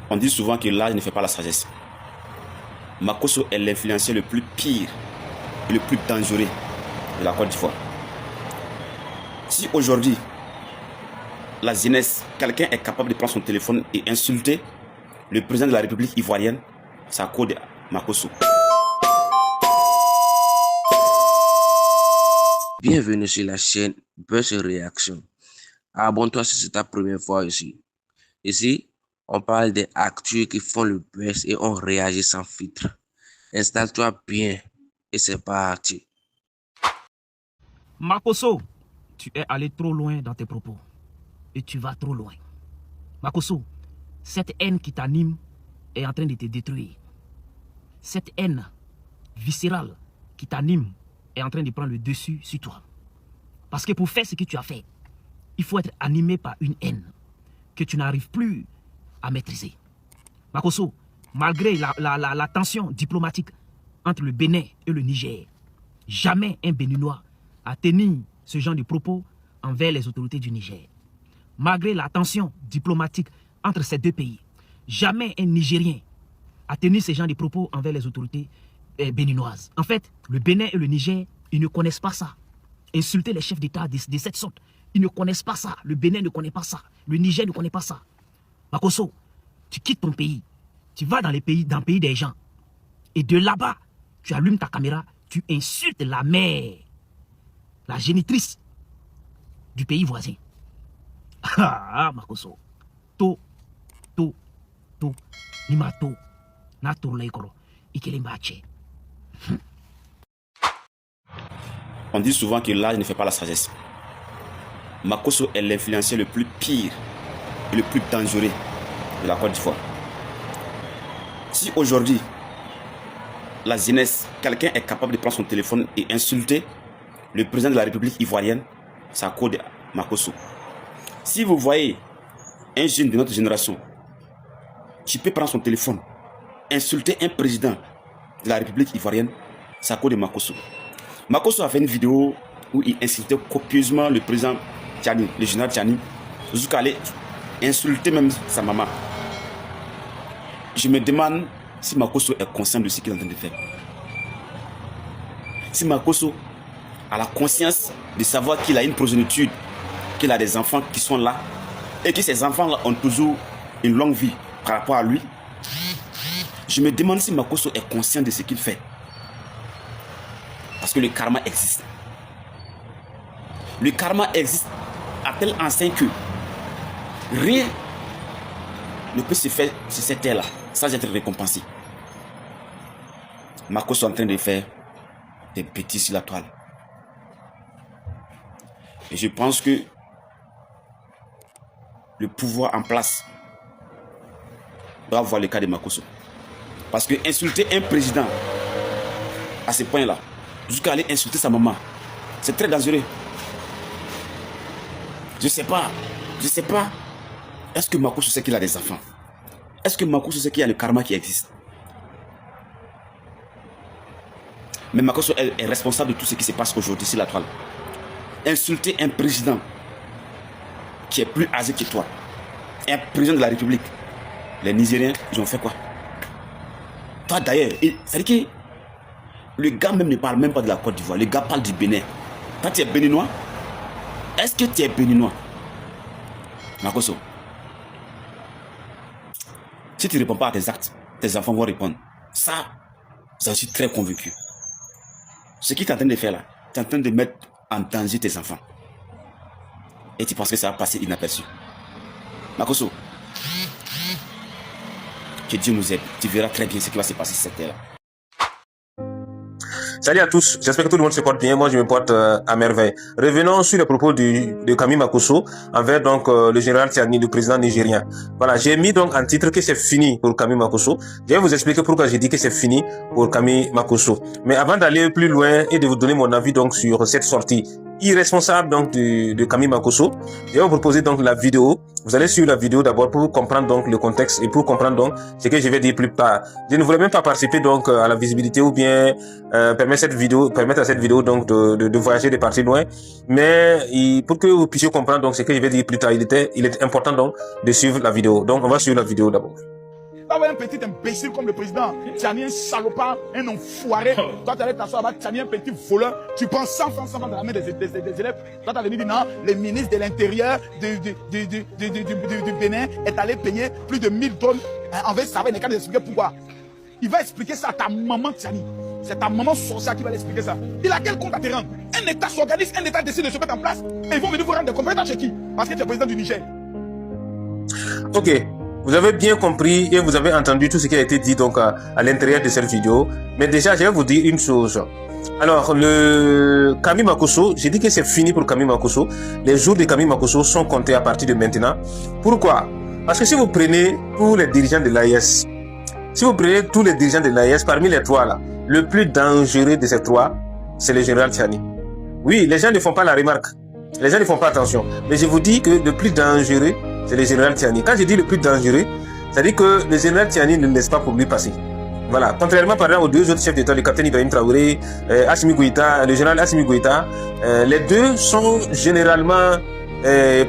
On dit souvent que l'âge ne fait pas la sagesse. Makosso est l'influenceur le plus pire et le plus dangereux de la Côte d'Ivoire. Si aujourd'hui, la jeunesse, quelqu'un est capable de prendre son téléphone et insulter le président de la République ivoirienne, c'est à cause de Makosso. Bienvenue sur la chaîne Buzz Réaction. Abonne-toi si c'est ta première fois ici. Ici, on parle des actus qui font le buzz et on réagit sans filtre. Installe-toi bien et c'est parti. Makosso, tu es allé trop loin dans tes propos. Et tu vas trop loin. Makosso, cette haine qui t'anime est en train de te détruire. Cette haine viscérale qui t'anime est en train de prendre le dessus sur toi. Parce que pour faire ce que tu as fait, il faut être animé par une haine que tu n'arrives plus à maîtriser. Makosso, malgré la tension diplomatique entre le Bénin et le Niger, jamais un Béninois a tenu ce genre de propos envers les autorités du Niger. Malgré la tension diplomatique entre ces deux pays, jamais un Nigérien a tenu ce genre de propos envers les autorités béninoises. En fait, le Bénin et le Niger, ils ne connaissent pas ça. Insulter les chefs d'État de cette sorte, ils ne connaissent pas ça. Le Bénin ne connaît pas ça. Le Niger ne connaît pas ça. Makosso, tu quittes ton pays, tu vas dans le pays des gens. Et de là-bas, tu allumes ta caméra, tu insultes la mère, la génitrice du pays voisin. Ah, Makosso. Nimato. On dit souvent que l'âge ne fait pas la sagesse. Makosso est l'influenceur le plus pire et le plus dangereux de la Côte d'Ivoire. Si aujourd'hui, la jeunesse, quelqu'un est capable de prendre son téléphone et insulter le président de la République ivoirienne, c'est à cause de Makosso. Si vous voyez un jeune de notre génération qui peut prendre son téléphone, insulter un président de la République ivoirienne, c'est à cause de Makosso. Makosso a fait une vidéo où il insultait copieusement le président Tchani, le général Tchani, jusqu'à aller insulter même sa maman. Je me demande si Makosso est conscient de ce qu'il est en train de faire. Si Makosso a la conscience de savoir qu'il a une progéniture, qu'il a des enfants qui sont là, et que ces enfants-là ont toujours une longue vie par rapport à lui, je me demande si Makosso est conscient de ce qu'il fait. Parce que le karma existe. Le karma existe à tel enseigne que rien ne peut se faire sur cette terre-là sans être récompensé. Makosso est en train de faire des bêtises sur la toile. Et je pense que le pouvoir en place doit voir le cas de Makosso. Parce que insulter un président à ce point-là, jusqu'à aller insulter sa maman, c'est très dangereux. Je sais pas. Est-ce que Makosso sait qu'il a des enfants? Est-ce que Makosso sait qu'il y a le karma qui existe? Mais Makosso est responsable de tout ce qui se passe aujourd'hui sur la toile. Insulter un président qui est plus âgé que toi, un président de la République, les Nigériens, ils ont fait quoi? Toi d'ailleurs, c'est-à-dire que le gars même ne parle même pas de la Côte d'Ivoire, le gars parle du Bénin. Toi tu es béninois? Est-ce que tu es béninois? Makosso, si tu ne réponds pas à tes actes, tes enfants vont répondre. Ça, j'en suis très convaincu. Ce que tu es en train de faire là, tu es en train de mettre en danger tes enfants. Et tu penses que ça va passer inaperçu. Makosso, que Dieu nous aide. Tu verras très bien ce qui va se passer sur cette terre-là. Salut à tous, j'espère que tout le monde se porte bien. Moi, je me porte à merveille. Revenons sur les propos de Camille Makosso envers donc le général Tchani, le président nigérien. Voilà, j'ai mis donc en titre que c'est fini pour Camille Makosso. Je vais vous expliquer pourquoi j'ai dit que c'est fini pour Camille Makosso. Mais avant d'aller plus loin et de vous donner mon avis donc sur cette sortie irresponsable donc de Camille Makosso, je vais vous proposer donc la vidéo. Vous allez suivre la vidéo d'abord pour comprendre donc le contexte et pour comprendre donc ce que je vais dire plus tard. Je ne voulais même pas participer donc à la visibilité ou bien permettre à cette vidéo donc de voyager, de partir loin. Mais pour que vous puissiez comprendre donc ce que je vais dire plus tard, il est important donc de suivre la vidéo. Donc on va suivre la vidéo d'abord. pas voir un petit imbécile comme le président. Tiani, un salopard, un enfoiré. Toi, tu allais t'asseoir là-bas, Tiani, un petit voleur. Tu prends 100 francs dans la main des élèves. Toi, tu as venu dire non, le ministre de l'Intérieur du Bénin est allé payer plus de 1000 tonnes. En fait, ça va expliquer pourquoi. Il va expliquer ça à ta maman, Tiani. C'est ta maman sorcière qui va l'expliquer ça. Il a quel compte à te rendre? Un État s'organise, un État décide de se mettre en place. Et ils vont venir vous rendre des compétents chez qui? Parce que tu es président du Niger. Ok, vous avez bien compris et vous avez entendu tout ce qui a été dit donc à l'intérieur de cette vidéo. Mais déjà, je vais vous dire une chose. Alors, le Kami Makosso, j'ai dit que c'est fini pour Kami Makosso. Les jours de Kami Makosso sont comptés à partir de maintenant. Pourquoi? Parce que si vous prenez tous les dirigeants de l'AES, parmi les trois là, le plus dangereux de ces trois, c'est le général Tiani. Oui, les gens ne font pas la remarque. Les gens ne font pas attention. Mais je vous dis que le plus dangereux, c'est le général Tiani. Quand je dis le plus dangereux, ça veut dire que le général Tiani ne laisse pas pour lui passer. Voilà. Contrairement par exemple aux deux autres chefs d'État, le capitaine Ibrahim Traoré, Assimi Goïta, le général Assimi Goïta, les deux sont généralement les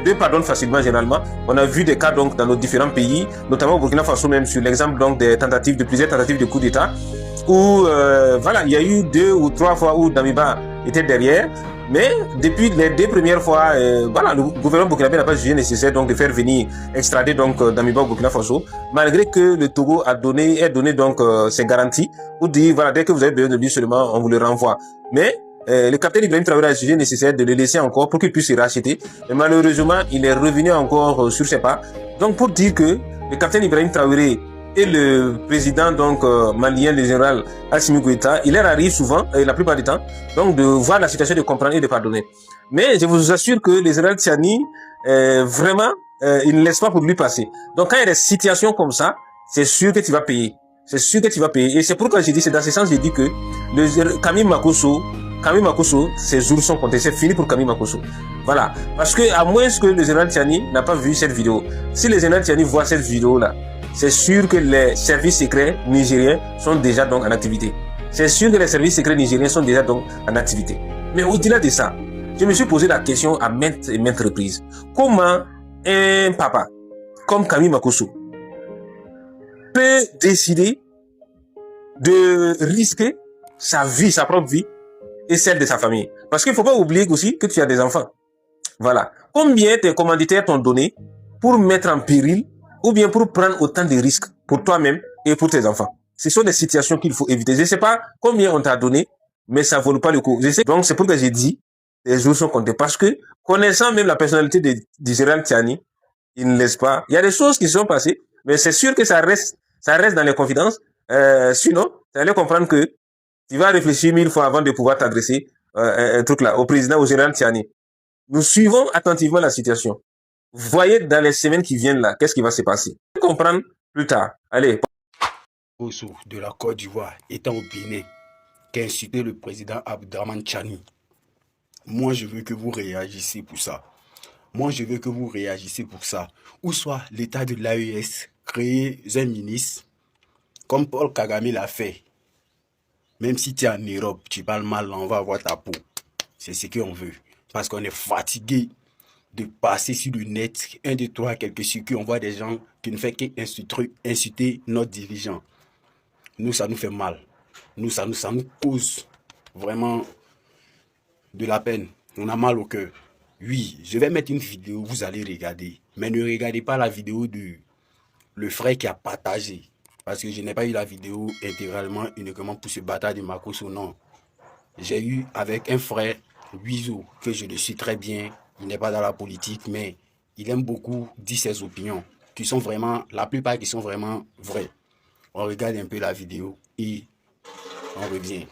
deux pardonnent facilement généralement. On a vu des cas donc dans nos différents pays, notamment au Burkina Faso même sur l'exemple donc des tentatives de plusieurs tentatives de coup d'État où il y a eu 2 ou 3 fois où Damiba était derrière. Mais depuis les 2 premières fois, le gouvernement burkinabé n'a pas jugé nécessaire donc de faire venir extrader donc Damiba au Burkina Faso, malgré que le Togo a donné donc ses garanties pour dire voilà, dès que vous avez besoin de lui seulement, on vous le renvoie. Mais le capitaine Ibrahim Traoré a jugé nécessaire de le laisser encore pour qu'il puisse se racheter. Mais malheureusement, il est revenu encore sur ses pas. Donc pour dire que le capitaine Ibrahim Traoré et le président donc malien, le général Assimi Goïta, il leur arrive souvent, la plupart du temps, donc de voir la situation, de comprendre et de pardonner. Mais je vous assure que le général Tiani, vraiment, il ne laisse pas pour lui passer. Donc quand il y a des situations comme ça, c'est sûr que tu vas payer. C'est sûr que tu vas payer. Et c'est pourquoi j'ai dit, c'est dans ce sens, j'ai dit que le Kami Makosso, ses jours sont comptés. C'est fini pour Kami Makosso. Voilà. Parce que, à moins que le général Tiani n'a pas vu cette vidéo. Si le général Tiani voit cette vidéo-là, c'est sûr que les services secrets nigériens sont déjà donc en activité. C'est sûr que les services secrets nigériens sont déjà donc en activité. Mais au-delà de ça, je me suis posé la question à maintes et maintes reprises. Comment un papa comme Kami Makosso peut décider de risquer sa vie, sa propre vie et celle de sa famille? Parce qu'il ne faut pas oublier aussi que tu as des enfants. Voilà. Combien tes commanditaires t'ont donné pour mettre en péril ou bien pour prendre autant de risques pour toi-même et pour tes enfants? Ce sont des situations qu'il faut éviter. Je ne sais pas combien on t'a donné, mais ça ne vaut pas le coup. Donc, c'est pourquoi j'ai dit, les jours sont comptés. Parce que, connaissant même la personnalité du général Tiani, il ne laisse pas. Il y a des choses qui se sont passées, mais c'est sûr que ça reste dans les confidences. Sinon, tu allais comprendre que tu vas réfléchir 1000 fois avant de pouvoir t'adresser un truc là, au président, au général Tiani. Nous suivons attentivement la situation. Voyez dans les semaines qui viennent là, qu'est-ce qui va se passer. Vous allez comprendre plus tard. Allez. Makosso de la Côte d'Ivoire étant au Bénin, qui a insulté le président Abdraman Tiani. Moi, je veux que vous réagissiez pour ça. Moi, je veux que vous réagissiez pour ça. Ou soit l'État de l'AES crée un ministre, comme Paul Kagame l'a fait. Même si tu es en Europe, tu parles mal, on va avoir ta peau. C'est ce qu'on veut. Parce qu'on est fatigué de passer sur le net, 1, 2, 3, quelques circuits, on voit des gens qui ne font qu'insulter notre dirigeant. Nous, ça nous fait mal. Nous, ça nous cause vraiment de la peine. On a mal au cœur. Oui, je vais mettre une vidéo, vous allez regarder. Mais ne regardez pas la vidéo de le frère qui a partagé. Parce que je n'ai pas eu la vidéo intégralement, uniquement pour ce bâtard de Makosso, non. J'ai eu avec un frère, Wizo, que je le suis très bien. Il n'est pas dans la politique, mais il aime beaucoup dire ses opinions, qui sont vraiment, la plupart qui sont vraiment vraies. On regarde un peu la vidéo et on revient.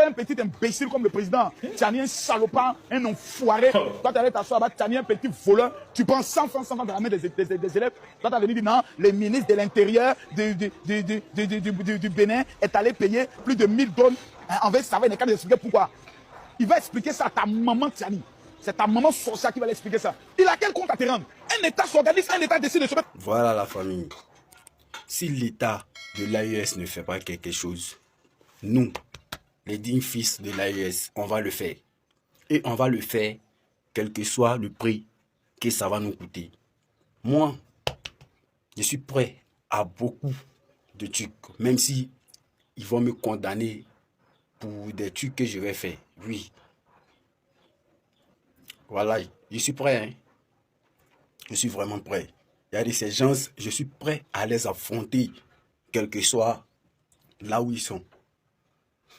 Un petit imbécile comme le président, Tiani, un salopard, un enfoiré. Toi, tu allais t'asseoir là-bas, Tiani, un petit voleur. Tu prends 100 francs dans la main des élèves. Toi, tu as venu dire non, le ministre de l'Intérieur du Bénin est allé payer plus de 1000 tonnes. En fait, ça va expliquer pourquoi. Il va expliquer ça à ta maman, Tiani. C'est ta maman sorcière qui va l'expliquer ça. Il a quel compte à te rendre? Un État s'organise, un État décide de se mettre. Voilà la famille. Si l'État de l'AES ne fait pas quelque chose, nous, les dignes fils de l'AES, on va le faire. Et on va le faire, quel que soit le prix que ça va nous coûter. Moi, je suis prêt à beaucoup de trucs, même si ils vont me condamner pour des trucs que je vais faire. Oui, voilà, je suis prêt, hein. Je suis vraiment prêt. Il y a de ces gens, je suis prêt à les affronter, quel que soit là où ils sont.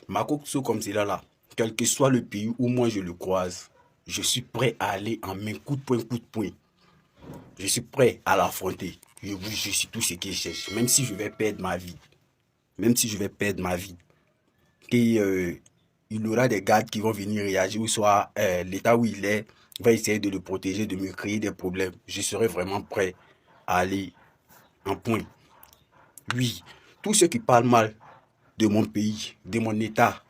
Makoso comme c'est là, quel que soit le pays où moi je le croise, je suis prêt à aller en main coup de poing, coup de poing. Je suis prêt à l'affronter. Je suis tout ce qu'il cherche, même si je vais perdre ma vie. Même si je vais perdre ma vie. Et il y aura des gardes qui vont venir réagir, ou soit l'état où il est va essayer de le protéger, de me créer des problèmes. Je serai vraiment prêt à aller en point. Oui, tous ceux qui parlent mal de mon pays, de mon état,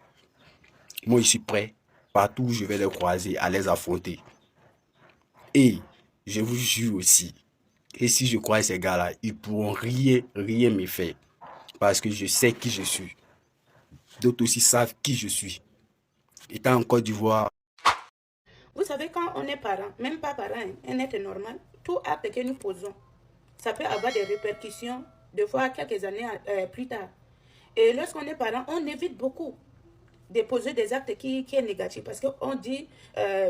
moi je suis prêt, partout où je vais les croiser, à les affronter. Et je vous jure aussi, et si je croise ces gars-là, ils pourront rien me faire. Parce que je sais qui je suis. D'autres aussi savent qui je suis. Étant en Côte d'Ivoire. Vous savez, quand on est parent, même pas parent, un être normal, tout acte que nous posons, ça peut avoir des répercussions, de fois quelques années plus tard. Et lorsqu'on est parent, on évite beaucoup de poser des actes qui est négatif. Parce qu'on dit,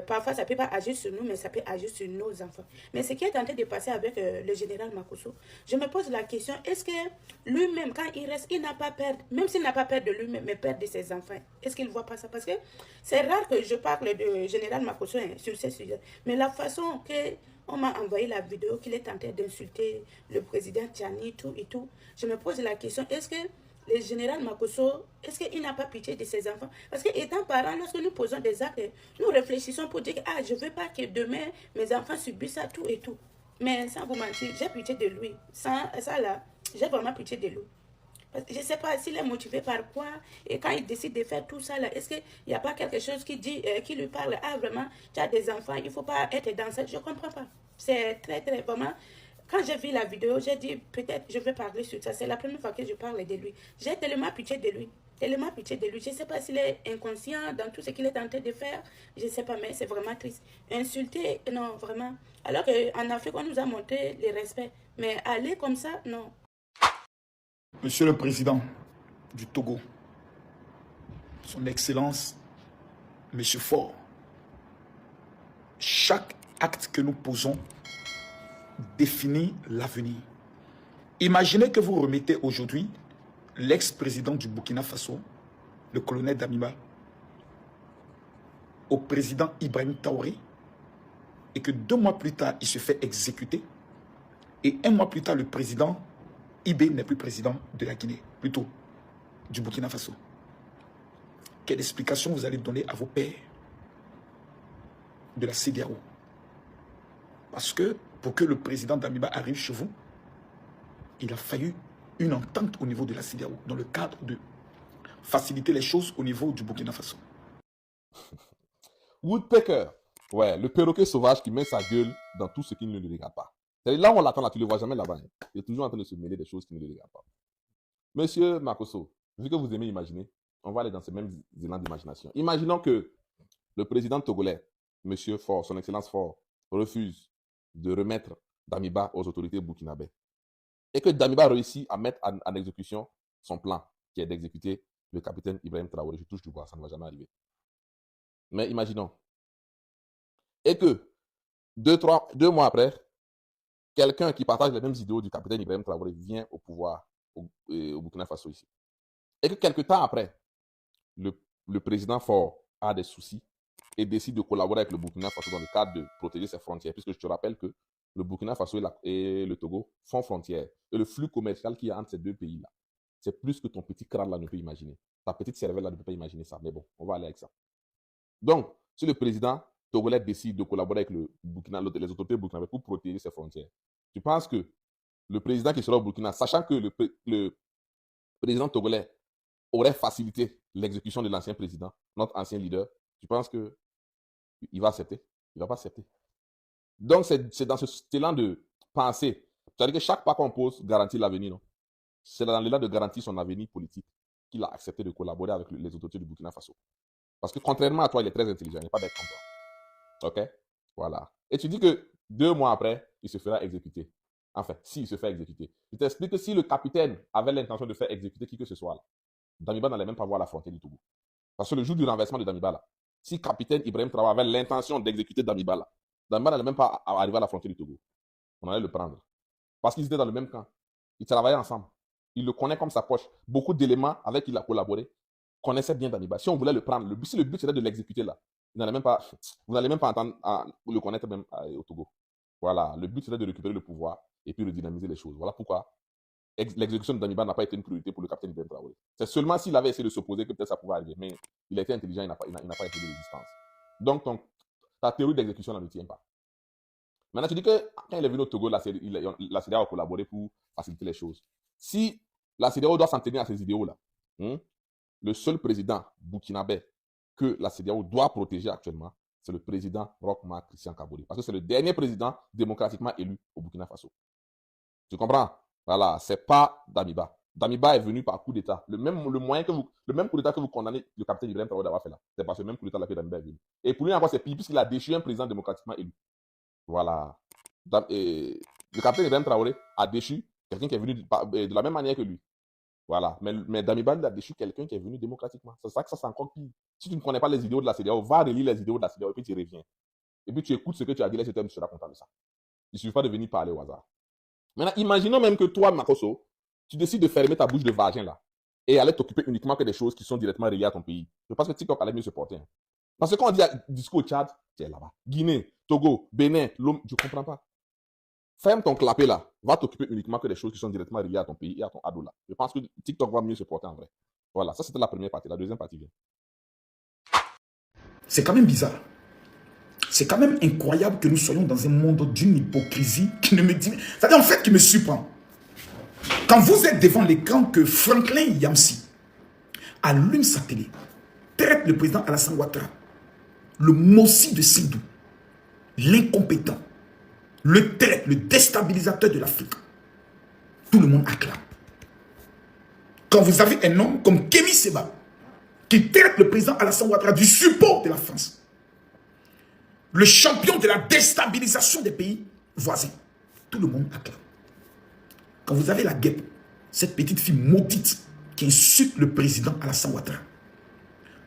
parfois, ça ne peut pas agir sur nous, mais ça peut agir sur nos enfants. Mais ce qui est en train de passer avec le général Makosso, je me pose la question, est-ce que lui-même, quand il reste, il n'a pas peur, même s'il n'a pas peur de lui-même, mais peur de ses enfants, est-ce qu'il ne voit pas ça? Parce que c'est rare que je parle de général Makosso sur ce sujet. Mais la façon que on m'a envoyé la vidéo qu'il est en train d'insulter le président Tchani, tout et tout, je me pose la question, est-ce que le général Makosso, est-ce qu'il n'a pas pitié de ses enfants? Parce que étant parents, lorsque nous posons des actes, nous réfléchissons pour dire que je ne veux pas que demain mes enfants subissent ça, tout et tout. Mais sans vous mentir, j'ai pitié de lui. Sans ça là, j'ai vraiment pitié de lui. Parce que je ne sais pas s'il est motivé par quoi. Et quand il décide de faire tout ça là, est-ce qu'il n'y a pas quelque chose qui dit, qui lui parle, vraiment, tu as des enfants, il ne faut pas être dans ça. Je ne comprends pas. C'est très, très, vraiment. Quand j'ai vu la vidéo, j'ai dit, peut-être je vais parler sur ça. C'est la première fois que je parle de lui. J'ai tellement pitié de lui. Tellement pitié de lui. Je ne sais pas s'il est inconscient dans tout ce qu'il est en train de faire. Je ne sais pas, mais c'est vraiment triste. Insulter, non, vraiment. Alors qu'en Afrique, on nous a montré le respect. Mais aller comme ça, non. Monsieur le Président du Togo, Son Excellence, Monsieur Faure, chaque acte que nous posons définit l'avenir. Imaginez que vous remettez aujourd'hui l'ex-président du Burkina Faso, le colonel Damiba, au président Ibrahim Traoré, et que 2 mois plus tard, il se fait exécuter, et 1 mois plus tard, le président Ibé n'est plus président de la Guinée, plutôt du Burkina Faso. Quelle explication vous allez donner à vos pairs de la CEDEAO? Parce que pour que le président Damiba arrive chez vous, il a fallu une entente au niveau de la CEDEAO, dans le cadre de faciliter les choses au niveau du Burkina Faso. Woodpecker, ouais, le perroquet sauvage qui met sa gueule dans tout ce qui ne le regarde pas. Là où on l'attend, là, tu ne le vois jamais là-bas. Hein. Il est toujours en train de se mêler des choses qui ne le regardent pas. Monsieur Makosso, vu que vous aimez imaginer, on va aller dans ces mêmes élans d'imagination. Imaginons que le président togolais, Monsieur Faure, son Excellence Faure, refuse de remettre Damiba aux autorités burkinabées. Et que Damiba réussit à mettre en exécution son plan, qui est d'exécuter le capitaine Ibrahim Traoré. Je touche du bois, ça ne va jamais arriver. Mais imaginons. Et que 2 mois après, quelqu'un qui partage les mêmes idéaux du capitaine Ibrahim Traoré vient au pouvoir au Burkina Faso ici. Et que quelque temps après, le président Faure a des soucis et décide de collaborer avec le Burkina Faso dans le cadre de protéger ses frontières. Puisque je te rappelle que le Burkina Faso et le Togo font frontière. Et le flux commercial qu'il y a entre ces 2 pays-là, c'est plus que ton petit crâne là ne peut imaginer. Ta petite cervelle là ne peut pas imaginer ça. Mais bon, on va aller avec ça. Donc, si le président togolais décide de collaborer avec les autorités burkinabées pour protéger ses frontières, tu penses que le président qui sera au Burkina, sachant que le président togolais aurait facilité l'exécution de l'ancien président, notre ancien leader, tu penses qu'il va accepter? Il ne va pas accepter. Donc, c'est dans ce élan de pensée. C'est-à-dire que chaque pas qu'on pose garantit l'avenir, non? C'est dans l'élan de garantir son avenir politique qu'il a accepté de collaborer avec les autorités du Burkina Faso. Parce que contrairement à toi, il est très intelligent, il n'est pas bête comme toi. Ok? Voilà. Et tu dis que 2 mois après, il se fera exécuter. Enfin, s'il se fait exécuter. Je t'explique que si le capitaine avait l'intention de faire exécuter qui que ce soit, là, Damiba n'allait même pas voir la frontière du Togo. Parce que le jour du renversement de Damiba, là, si le capitaine Ibrahim Traoré avait l'intention d'exécuter Damiba, là, Damiba n'allait même pas arriver à la frontière du Togo. On allait le prendre. Parce qu'ils étaient dans le même camp. Ils travaillaient ensemble. Il le connaît comme sa poche. Beaucoup d'éléments avec qui il a collaboré connaissaient bien Damiba. Si on voulait le prendre, si le but c'était de l'exécuter là, vous n'allez même pas entendre le connaître même au Togo. Voilà, le but c'était de récupérer le pouvoir et puis de dynamiser les choses. Voilà pourquoi l'exécution de Damiba n'a pas été une priorité pour le capitaine Ibrahim Traoré. C'est seulement s'il avait essayé de s'opposer que peut-être ça pouvait arriver. Mais il a été intelligent, il n'a pas été de résistance. Donc, ta théorie d'exécution ne tient pas. Maintenant, tu dis que quand il est venu au Togo, la CEDEAO a collaboré pour faciliter les choses. Si la CEDEAO doit s'en tenir à ces idéaux-là, le seul président burkinabé que la CEDEAO doit protéger actuellement, c'est le président Roch-Marc Christian Kaboré. Parce que c'est le dernier président démocratiquement élu au Burkina Faso. Tu comprends? Voilà, c'est pas Damiba. Damiba est venu par coup d'État. Le même coup d'État que vous condamnez le capitaine Ibrahim Traoré d'avoir fait là. C'est par ce même coup d'État là que Damiba est venu. Et pour lui encore, c'est pire puisqu'il a déchu un président démocratiquement élu. Voilà. Le capitaine Ibrahim Traoré a déchu quelqu'un qui est venu de la même manière que lui. Voilà. Mais Damiba a déchu quelqu'un qui est venu démocratiquement. C'est ça que ça, c'est encore pire. Si tu ne connais pas les idéaux de la CEDEAO, va relire les idéaux de la CEDEAO et puis tu reviens. Et puis tu écoutes ce que tu as dit là, tu seras content de ça. Il ne suffit pas de venir parler au hasard. Maintenant, imaginons même que toi, Makosso, tu décides de fermer ta bouche de vagin là et aller t'occuper uniquement que des choses qui sont directement reliées à ton pays. Je pense que TikTok allait mieux se porter. Hein. Parce que quand on dit discours au Tchad, tu es là-bas. Guinée, Togo, Bénin, je ne comprends pas. Ferme ton clapet là. Va t'occuper uniquement que des choses qui sont directement reliées à ton pays et à ton ado là. Je pense que TikTok va mieux se porter en vrai. Voilà, ça c'était la première partie. La deuxième partie vient. C'est quand même bizarre. C'est quand même incroyable que nous soyons dans un monde d'une hypocrisie qui ne me dit... C'est-à-dire en fait qui me surprend. Quand vous êtes devant l'écran que Franklin Yamsi allume sa télé, traite le président Alassane Ouattara, le Mossi de Sindou, l'incompétent, le traite, le déstabilisateur de l'Afrique, tout le monde acclame. Quand vous avez un homme comme Kémy Séba, qui traite le président Alassane Ouattara du support de la France, le champion de la déstabilisation des pays voisins, tout le monde acclame. Quand vous avez la guêpe, cette petite fille maudite qui insulte le président Alassane Ouattara.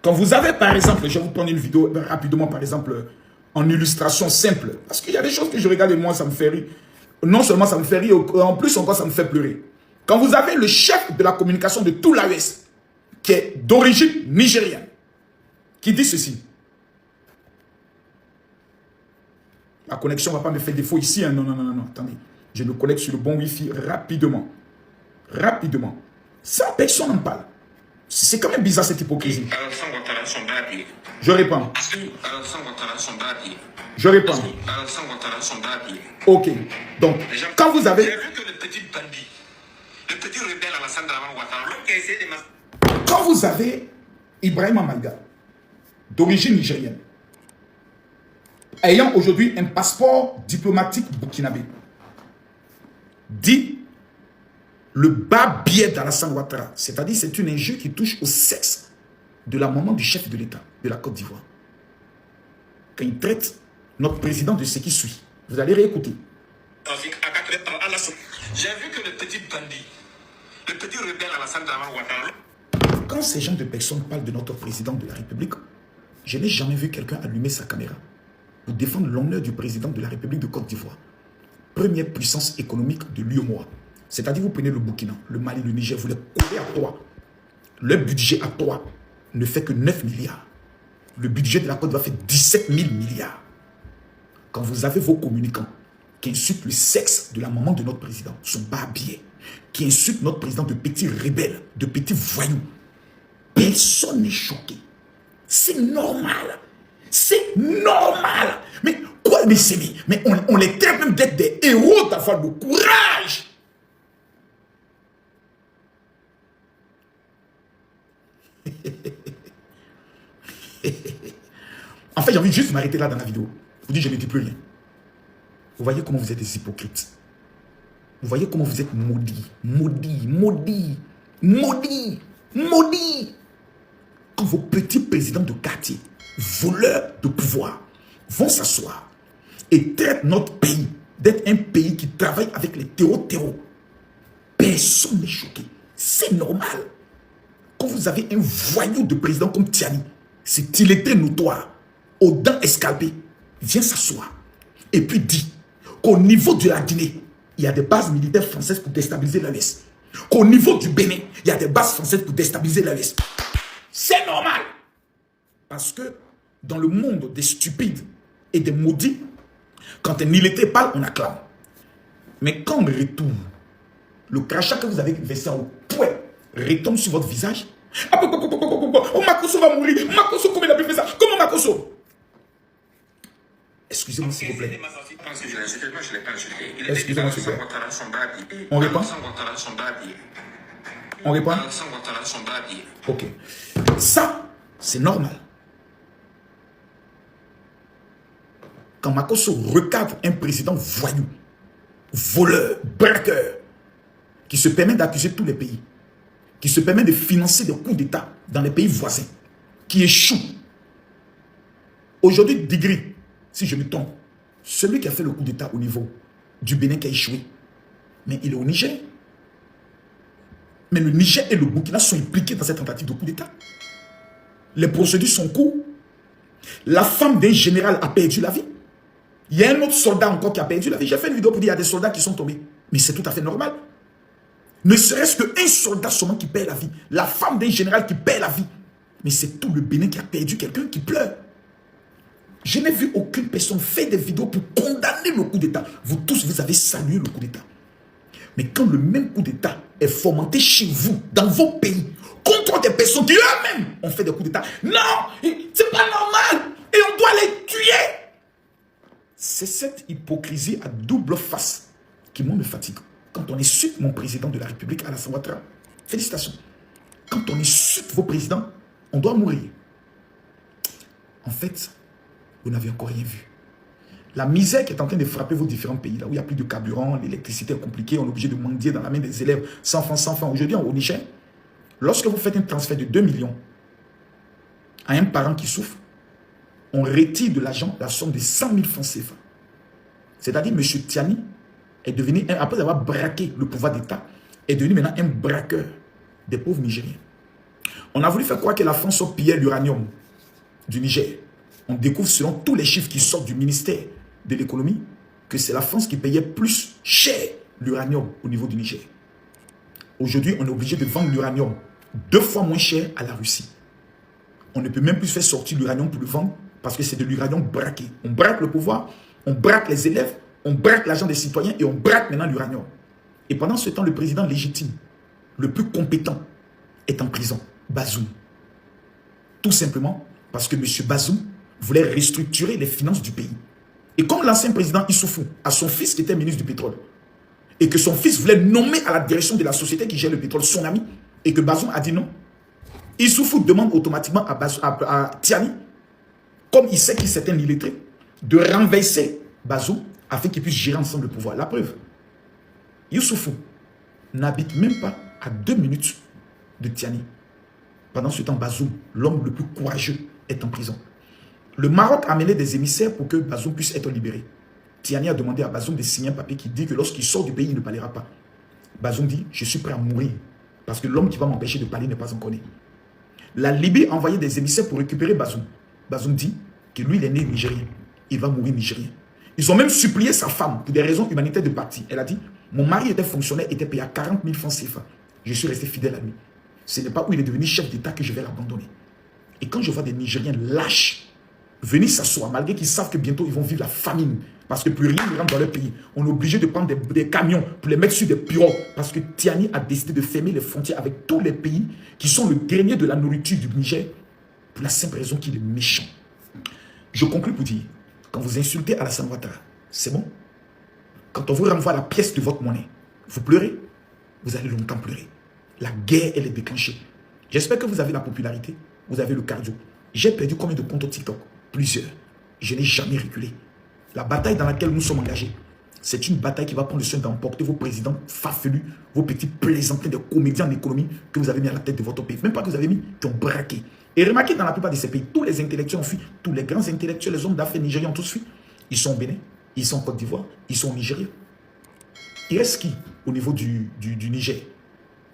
Quand vous avez par exemple, je vais vous prendre une vidéo rapidement par exemple, en illustration simple, parce qu'il y a des choses que je regarde et moi ça me fait rire. Non seulement ça me fait rire, en plus encore ça me fait pleurer. Quand vous avez le chef de la communication de tout l'AES, qui est d'origine nigérienne, qui dit ceci. La connexion ne va pas me faire défaut ici. Hein. Non, attendez. Je me connecte sur le bon Wi-Fi rapidement. Rapidement. Ça, personne n'en parle. C'est quand même bizarre cette hypocrisie. Je réponds. Je réponds. Ok. Donc, quand vous avez... Quand vous avez Ibrahim Maïga, d'origine nigérienne, ayant aujourd'hui un passeport diplomatique burkinabé, dit le bas biais d'Alassane Ouattara, c'est-à-dire c'est une injure qui touche au sexe de la maman du chef de l'État de la Côte d'Ivoire. Quand il traite notre président de ce qui suit, vous allez réécouter. J'ai vu que le petit bandit, le petit rebelle Alassane Ouattara. Quand ces gens de personnes parlent de notre président de la République, je n'ai jamais vu quelqu'un allumer sa caméra pour défendre l'honneur du président de la République de Côte d'Ivoire, première puissance économique de l'UEMOA. C'est-à-dire, vous prenez le Burkina, le Mali, le Niger, vous les coupez à toi. Le budget à toi ne fait que 9 milliards. Le budget de la Côte d'Ivoire fait 17 000 milliards. Quand vous avez vos communicants qui insultent le sexe de la maman de notre président, son barbier, qui insultent notre président de petits rebelles, de petits voyous, personne n'est choqué. C'est normal. C'est normal. Mais quoi, mais on les traite même d'être des héros, d'avoir le courage. En fait, j'ai envie juste de m'arrêter là dans la vidéo. Vous dites, je ne dis plus rien. Vous voyez comment vous êtes des hypocrites. Vous voyez comment vous êtes maudits. Maudits, maudits, maudits, maudits. Quand vos petits présidents de quartier, voleurs de pouvoir, vont s'asseoir et traitent notre pays d'être un pays qui travaille avec les terreaux. Personne n'est choqué. C'est normal. Quand vous avez un voyou de président comme Tiani, c'est illettré notoire, aux dents escalpées, viens s'asseoir et puis dit qu'au niveau de la Guinée, il y a des bases militaires françaises pour déstabiliser l'Ouest. Qu'au niveau du Bénin, il y a des bases françaises pour déstabiliser l'Ouest. C'est normal. Parce que dans le monde des stupides et des maudits, quand un illettré parle, on acclame. Mais quand on retourne, le crachat que vous avez versé au poing retombe sur votre visage. Oh, Makosso va mourir. Makosso, comment il a pu faire ça? Comment Makosso? Excusez-moi s'il vous plaît. Excusez-moi s'il vous plaît. On répond? On répond? Ok. Ça, c'est normal. Quand Makosso recadre un président voyou, voleur, braqueur, qui se permet d'accuser tous les pays, qui se permet de financer des coups d'État dans les pays voisins, qui échoue. Aujourd'hui, Digri, si je me trompe, celui qui a fait le coup d'État au niveau du Bénin qui a échoué, mais il est au Niger. Mais le Niger et le Burkina sont impliqués dans cette tentative de coup d'État. Les procédures sont courtes. La femme d'un général a perdu la vie. Il y a un autre soldat encore qui a perdu la vie. J'ai fait une vidéo pour dire qu'il y a des soldats qui sont tombés. Mais c'est tout à fait normal. Ne serait-ce qu'un soldat seulement qui perd la vie. La femme d'un général qui perd la vie. Mais c'est tout le Bénin qui a perdu quelqu'un qui pleure. Je n'ai vu aucune personne faire des vidéos pour condamner le coup d'État. Vous tous, vous avez salué le coup d'État. Mais quand le même coup d'État est fomenté chez vous, dans vos pays, contre des personnes qui eux-mêmes ont fait des coups d'État, non, c'est pas normal et on doit les tuer. C'est cette hypocrisie à double face qui moi me fatigue. Quand on insulte mon président de la République, Alassane Ouattara, félicitations. Quand on insulte vos présidents, on doit mourir. En fait, vous n'avez encore rien vu. La misère qui est en train de frapper vos différents pays, là où il n'y a plus de carburant, l'électricité est compliquée, on est obligé de mendier dans la main des élèves, sans francs. Aujourd'hui, au Niger, lorsque vous faites un transfert de 2 millions à un parent qui souffre, on retire de l'argent la somme de 100 000 francs CFA. C'est-à-dire, M. Tiani est devenu, après avoir braqué le pouvoir d'État, est devenu maintenant un braqueur des pauvres Nigériens. On a voulu faire croire que la France pillait l'uranium du Niger. On découvre selon tous les chiffres qui sortent du ministère de l'économie que c'est la France qui payait plus cher l'uranium au niveau du Niger. Aujourd'hui, on est obligé de vendre l'uranium 2 fois moins cher à la Russie. On ne peut même plus faire sortir l'uranium pour le vendre parce que c'est de l'uranium braqué. On braque le pouvoir, on braque les élèves, on braque l'argent des citoyens et on braque maintenant l'uranium. Et pendant ce temps, le président légitime, le plus compétent, est en prison, Bazoum. Tout simplement parce que M. Bazoum voulait restructurer les finances du pays. Et comme l'ancien président Issoufou a son fils qui était ministre du pétrole, et que son fils voulait nommer à la direction de la société qui gère le pétrole son ami, et que Bazoum a dit non, Issoufou demande automatiquement à Tiani, comme il sait qu'il c'est un illettré, de renverser Bazoum afin qu'il puisse gérer ensemble le pouvoir. La preuve, Issoufou n'habite même pas à 2 minutes de Tiani. Pendant ce temps, Bazoum, l'homme le plus courageux, est en prison. Le Maroc a mené des émissaires pour que Bazoum puisse être libéré. Tiani a demandé à Bazoum de signer un papier qui dit que lorsqu'il sort du pays, il ne parlera pas. Bazoum dit, je suis prêt à mourir parce que l'homme qui va m'empêcher de parler n'est pas encore né. La Libye a envoyé des émissaires pour récupérer Bazoum. Bazoum dit que lui, il est né nigérien. Il va mourir nigérien. Ils ont même supplié sa femme pour des raisons humanitaires de parti. Elle a dit, mon mari était fonctionnaire, était payé à 40 000 francs CFA. Je suis resté fidèle à lui. Ce n'est pas où il est devenu chef d'État que je vais l'abandonner. Et quand je vois des Nigériens lâches venir s'asseoir, malgré qu'ils savent que bientôt ils vont vivre la famine, parce que plus rien ne rentre dans leur pays, on est obligé de prendre des camions pour les mettre sur des pirogues, parce que Tiani a décidé de fermer les frontières avec tous les pays qui sont le grenier de la nourriture du Niger, pour la simple raison qu'il est méchant. Je conclue pour dire, quand vous insultez Alassane Ouattara, c'est bon. Quand on vous renvoie la pièce de votre monnaie, vous pleurez, vous allez longtemps pleurer. La guerre, elle est déclenchée. J'espère que vous avez la popularité, vous avez le cardio. J'ai perdu combien de comptes au TikTok? Plusieurs. Je n'ai jamais reculé. La bataille dans laquelle nous sommes engagés, c'est une bataille qui va prendre le soin d'emporter vos présidents farfelus, vos petits plaisantins de comédiens en économie que vous avez mis à la tête de votre pays. Même pas que vous avez mis, qui ont braqué. Et remarquez, dans la plupart de ces pays, tous les intellectuels ont fui, tous les grands intellectuels, les hommes d'affaires nigériens ont tous fui. Ils sont au Bénin, Ils sont en Côte d'Ivoire, ils sont au Nigeria. Il reste qui au niveau du Niger?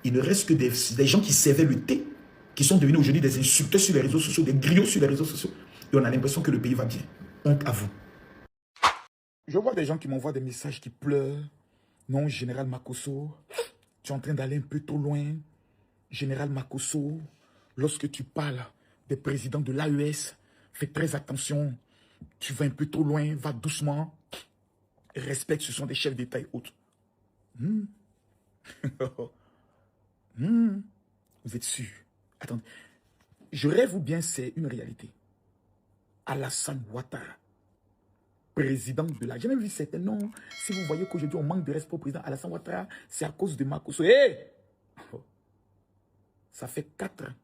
Il ne reste que des gens qui servaient le thé, qui sont devenus aujourd'hui des insulteurs sur les réseaux sociaux, des griots sur les réseaux sociaux. Et on a l'impression que le pays va bien. Honte à vous. Je vois des gens qui m'envoient des messages qui pleurent. Non, Général Makosso, tu es en train d'aller un peu trop loin. Général Makosso, lorsque tu parles des présidents de l'AES, fais très attention. Tu vas un peu trop loin, va doucement. Respecte, ce sont des chefs d'État et autres. Vous êtes sûr? Attendez. Je rêve ou bien c'est une réalité. Alassane Ouattara, président de la... J'ai même vu certains noms. Si vous voyez qu'aujourd'hui on manque de respect au président Alassane Ouattara, c'est à cause de Makosso. Hé! Ça fait 4 ans.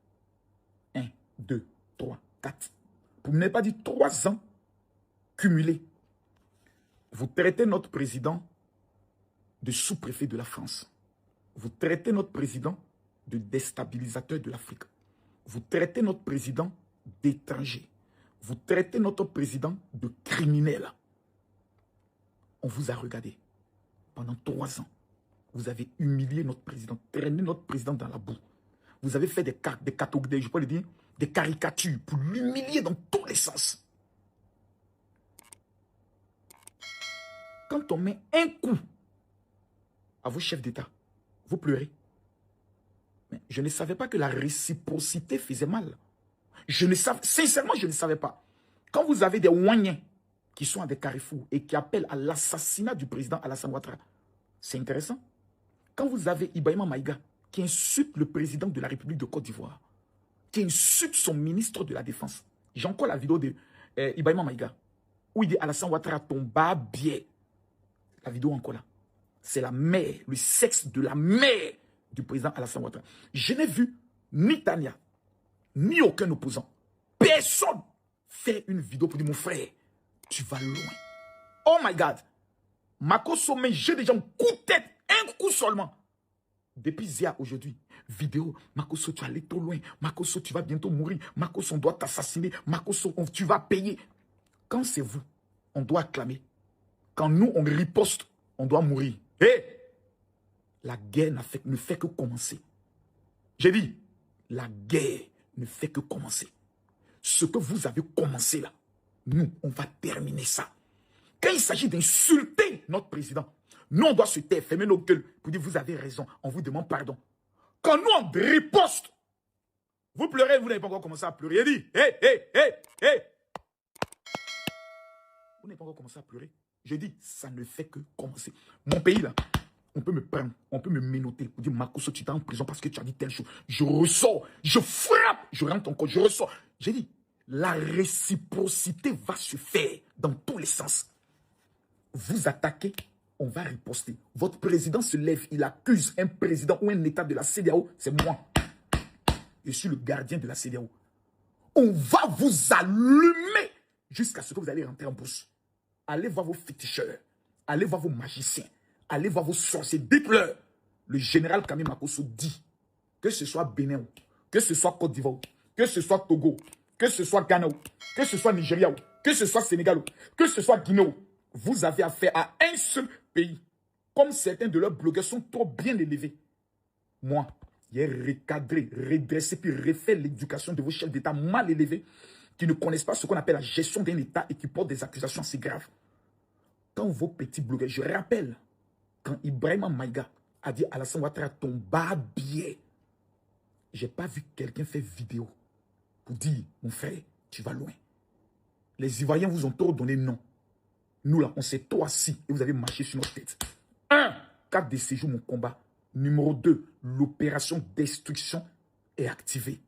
1, 2, 3, 4. Pour ne pas dire 3 ans cumulés. Vous traitez notre président de sous-préfet de la France. Vous traitez notre président de déstabilisateur de l'Afrique. Vous traitez notre président d'étranger. Vous traitez notre président de criminel. On vous a regardé pendant 3 ans. Vous avez humilié notre président, traîné notre président dans la boue. Vous avez fait des caricatures pour l'humilier dans tous les sens. Quand on met un coup à vos chefs d'État, vous pleurez. Mais je ne savais pas que la réciprocité faisait mal. Sincèrement, je ne savais pas. Quand vous avez des Ouaniens qui sont à des carrefours et qui appellent à l'assassinat du président Alassane Ouattara, c'est intéressant. Quand vous avez Ibrahima Maïga qui insulte le président de la République de Côte d'Ivoire, qui insulte son ministre de la Défense. J'ai encore la vidéo de Ibrahima Maïga où il dit Alassane Ouattara tomba bien. La vidéo encore là. C'est la mère, le sexe de la mère du président Alassane Ouattara. Je n'ai vu ni Tania, ni aucun opposant. Personne fait une vidéo pour dire, mon frère, tu vas loin. Oh my God. Makosso, mais j'ai déjà un coup de tête, un coup seulement. Depuis hier aujourd'hui, vidéo, Makosso, tu vas aller trop loin. Makosso, tu vas bientôt mourir. Makosso, on doit t'assassiner. Makosso, tu vas payer. Quand c'est vous, on doit acclamer. Quand nous, on riposte, on doit mourir. Hé! La guerre ne fait que commencer. J'ai dit, la guerre ne fait que commencer. Ce que vous avez commencé là, nous, on va terminer ça. Quand il s'agit d'insulter notre président, nous, on doit se taire, fermer nos gueules pour dire, vous avez raison, on vous demande pardon. Quand nous, on riposte, vous pleurez, vous n'avez pas encore commencé à pleurer. Il dit, hé, hé, hé, hé. Vous n'avez pas encore commencé à pleurer. Je dis, ça ne fait que commencer. Mon pays, là, on peut me prendre, on peut me ménoter pour dire, Makosso, tu es en prison parce que tu as dit telle chose. Je ressors, je frappe, je rentre encore, je ressors. J'ai dit, la réciprocité va se faire dans tous les sens. Vous attaquez, on va riposter. Votre président se lève, il accuse un président ou un état de la CEDEAO, c'est moi. Je suis le gardien de la CEDEAO. On va vous allumer jusqu'à ce que vous allez rentrer en bourse. Allez voir vos féticheurs, allez voir vos magiciens, allez voir vos sorciers. Dites-leur, le général Kami Makosso dit, que ce soit Bénin, que ce soit Côte d'Ivoire, que ce soit Togo, que ce soit Ghana, que ce soit Nigeria, que ce soit Sénégal, que ce soit Guinée, vous avez affaire à un seul pays. Comme certains de leurs blogueurs sont trop bien élevés. Moi, j'ai recadré, redressé, puis refait l'éducation de vos chefs d'État mal élevés, qui ne connaissent pas ce qu'on appelle la gestion d'un État et qui portent des accusations assez graves. Quand vos petits blogueurs, je rappelle, quand Ibrahima Maïga a dit Alassane Ouattara tomba bien, j'ai pas vu quelqu'un faire vidéo pour dire, mon frère, tu vas loin. Les Ivoiriens vous ont trop donné non. Nous là, on s'est trop assis et vous avez marché sur notre tête. 1, 4 de séjour, mon combat. Numéro 2, l'opération destruction est activée.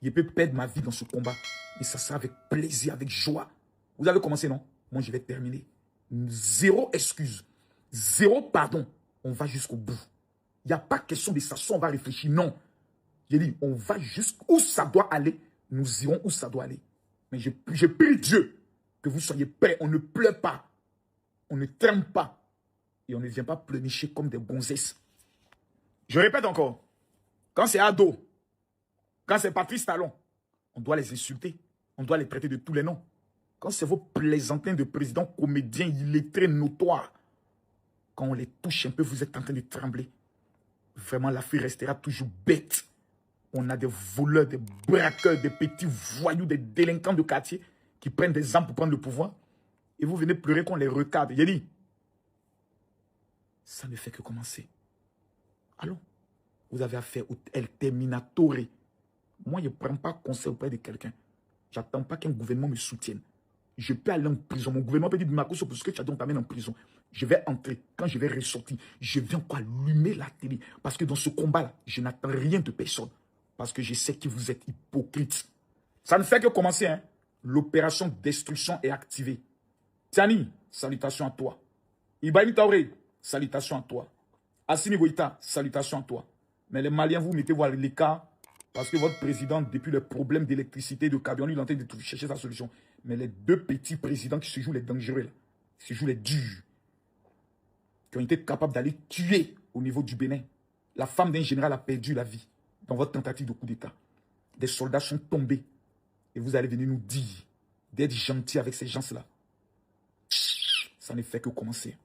Je peux perdre ma vie dans ce combat, mais ça sera avec plaisir, avec joie. Vous avez commencé, non? Moi, je vais terminer. 0 excuse, 0 pardon. On va jusqu'au bout. Il n'y a pas question de s'asseoir, on va réfléchir. Non. J'ai dit, on va jusqu'où ça doit aller. Nous irons où ça doit aller. Mais je prie Dieu que vous soyez prêts. On ne pleure pas. On ne tremble pas. Et on ne vient pas pleurnicher comme des gonzesses. Je répète encore. Quand c'est Ado, quand c'est Patrice Talon, on doit les insulter. On doit les traiter de tous les noms. Quand c'est vos plaisantins de président comédiens illettrés notoires, quand on les touche un peu, vous êtes en train de trembler. Vraiment, l'Afrique restera toujours bête. On a des voleurs, des braqueurs, des petits voyous, des délinquants de quartier qui prennent des armes pour prendre le pouvoir. Et vous venez pleurer qu'on les recadre. J'ai dit, ça ne fait que commencer. Allons, vous avez affaire au El Terminatore. Moi, je ne prends pas conseil auprès de quelqu'un. Je n'attends pas qu'un gouvernement me soutienne. Je peux aller en prison. Mon gouvernement peut dire, Makosso, pour ce que tu as dit, on t'amène en prison. Je vais entrer. Quand je vais ressortir, je vais encore allumer la télé. Parce que dans ce combat-là, je n'attends rien de personne. Parce que je sais que vous êtes hypocrite. Ça ne fait que commencer. Hein? L'opération destruction est activée. Tiani, salutations à toi. Ibrahim Traoré, salutations à toi. Assimi Goïta, salutations à toi. Mais les Maliens, vous mettez-vous à l'écart parce que votre président, depuis le problème d'électricité, de camion, il est en train de chercher sa solution. Mais les deux petits présidents qui se jouent les dangereux, là, qui se jouent les durs, qui ont été capables d'aller tuer au niveau du Bénin. La femme d'un général a perdu la vie dans votre tentative de coup d'État. Des soldats sont tombés. Et vous allez venir nous dire d'être gentils avec ces gens-là. Ça ne fait que commencer.